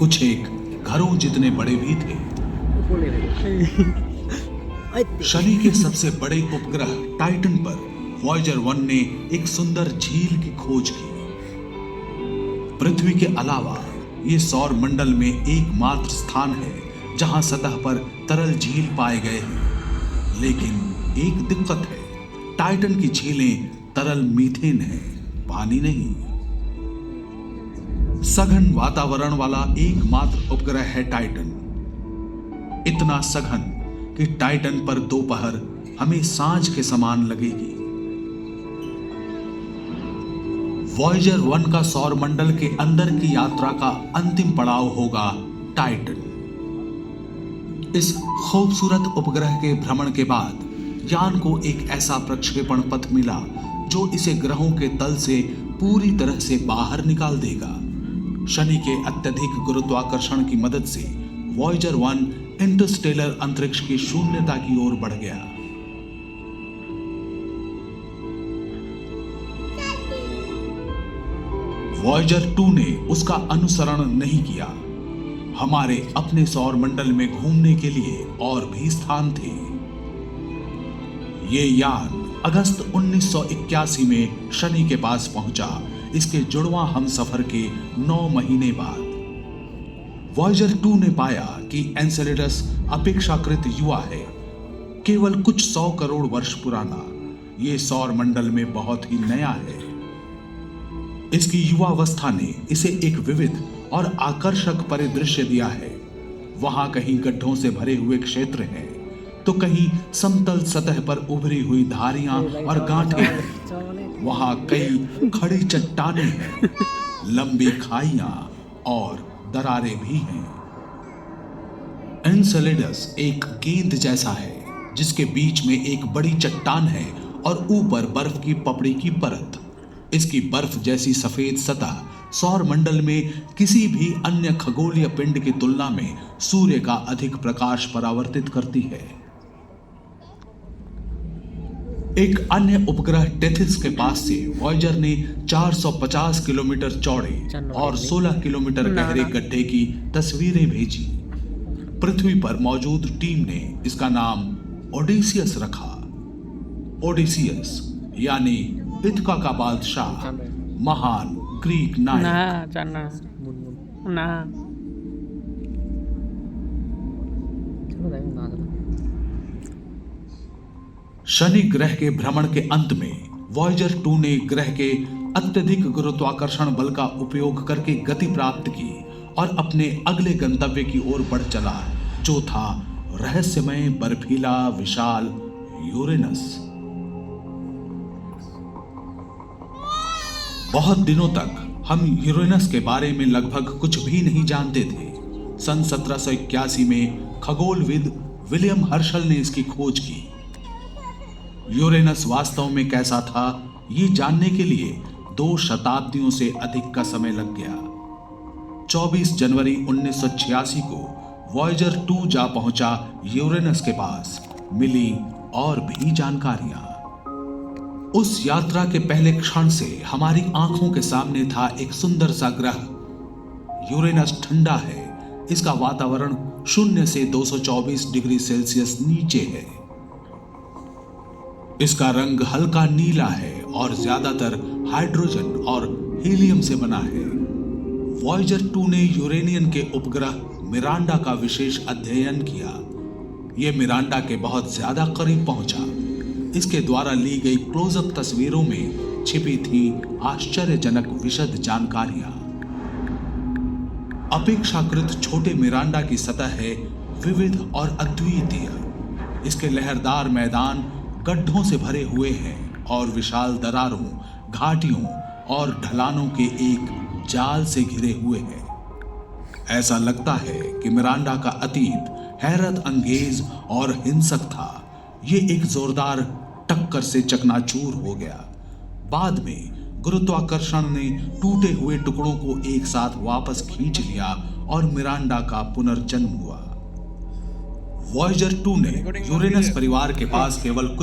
कुछ एक घरों जितने बड़े भी थे। शनि के सबसे बड़े उपग्रह टाइटन पर वॉयेजर 1 ने एक सुंदर झील की खोज की। पृथ्वी के अलावा ये सौर मंडल में एकमात्र स्थान है जहां सतह पर तरल झील पाए गए हैं। लेकिन एक दिक्कत है, टाइटन की झीलें तरल मीथेन है, पानी नहीं। सघन वातावरण वाला एकमात्र उपग्रह है टाइटन। इतना सघन कि टाइटन पर दोपहर हमें सांझ के समान लगेगी। वॉयेजर 1 का सौरमंडल के अंदर की यात्रा का अंतिम पड़ाव होगा टाइटन। इस खूबसूरत उपग्रह के भ्रमण के बाद यान को एक ऐसा प्रक्षेपण पथ मिला जो इसे ग्रहों के तल से पूरी तरह से बाहर निकाल देगा। शनि के अत्यधिक गुरुत्वाकर्षण की मदद से वॉयेजर 1 इंटरस्टेलर अंतरिक्ष की शून्यता की ओर बढ़ गया। वॉयेजर 2 ने उसका अनुसरण नहीं किया। हमारे अपने सौर मंडल में घूमने के लिए और भी स्थान थे। ये यान अगस्त 1981 में शनि के पास पहुंचा, इसके जुड़वां हमसफर के 9 महीने बाद। वॉयेजर 2 ने पाया कि एन्सेलेडस अपेक्षाकृत युवा है, केवल कुछ 100 करोड़ वर्ष पुराना। ये सौर मंडल में बहुत ही नया है। इसकी युवावस्था ने इसे एक विविध और आकर्षक परिदृश्य दिया है। वहां कहीं गड्ढों से भरे हुए क्षेत्र हैं, तो कहीं समतल सतह पर उभरी हुई धारियां और गांठें हैं। वहां कई खड़ी चट्टानें हैं, लंबी खाइयां और दरारें भी हैं। एन्सेलेडस एक गेंद जैसा है जिसके बीच में एक बड़ी चट्टान है और ऊपर बर्फ की पपड़ी की परत। इसकी बर्फ जैसी सफेद सतह सौर मंडल में किसी भी अन्य खगोलीय पिंड की तुलना में सूर्य का अधिक प्रकाश परावर्तित करती है। एक अन्य उपग्रह टेथिस के पास से वॉयेजर ने 450 किलोमीटर चौड़े और 16 किलोमीटर गहरे गड्ढे की तस्वीरें भेजी। पृथ्वी पर मौजूद टीम ने इसका नाम ओडेसियस रखा। ओडेसियस यानी इथका का बादशाह, महान ग्रीक नायक। शनि ग्रह के भ्रमण के अंत में वॉयेजर 2 ने ग्रह के अत्यधिक गुरुत्वाकर्षण बल का उपयोग करके गति प्राप्त की और अपने अगले गंतव्य की ओर बढ़ चला, जो था रहस्यमय बर्फीला विशाल यूरेनस। बहुत दिनों तक हम यूरेनस के बारे में लगभग कुछ भी नहीं जानते थे। सन 1781 में खगोलविद विलियम हर्शल ने इसकी खोज की। यूरेनस वास्तव में कैसा था, ये जानने के लिए 2 शताब्दियों से अधिक का समय लग गया। 24 जनवरी 1986 को वॉयेजर 2 जा पहुंचा यूरेनस के पास। मिली और भी जानकारियां। उस यात्रा के पहले क्षण से हमारी आंखों के सामने था एक सुंदर सा ग्रह। यूरेनस ठंडा है, इसका वातावरण 0 से 224 डिग्री सेल्सियस नीचे है। इसका रंग हल्का नीला है और ज्यादातर हाइड्रोजन और हीलियम से बना है। वॉयेजर 2 ने यूरेनियन के उपग्रह मिरांडा का विशेष अध्ययन किया। यह मिरांडा के बहुत ज्यादा करीब पहुंचा। इसके द्वारा ली गई क्लोजअप तस्वीरों में छिपी थी आश्चर्यजनक विशद जानकारियां। अपेक्षाकृत छोटे मिरांडा की सतह है विविध और अद्वितीय। इसके लहरदार मैदान गड्ढों से भरे हुए हैं और विशाल दरारों, घाटियों और ढलानों के एक जाल से घिरे हुए हैं। ऐसा लगता है कि मिरांडा का अतीत हैरत अंगेज और हिंसक था। ये एक जोरदार टक्कर से चकनाचूर हो गया। बाद में गुरुत्वाकर्षण ने टूटे हुए टुकड़ों को एक साथ वापस खींच लिया और मिरांडा का पुनर्जन्म हुआ। वॉयेजर 2 ने यूरेनस परिवार के पास केवल कुछ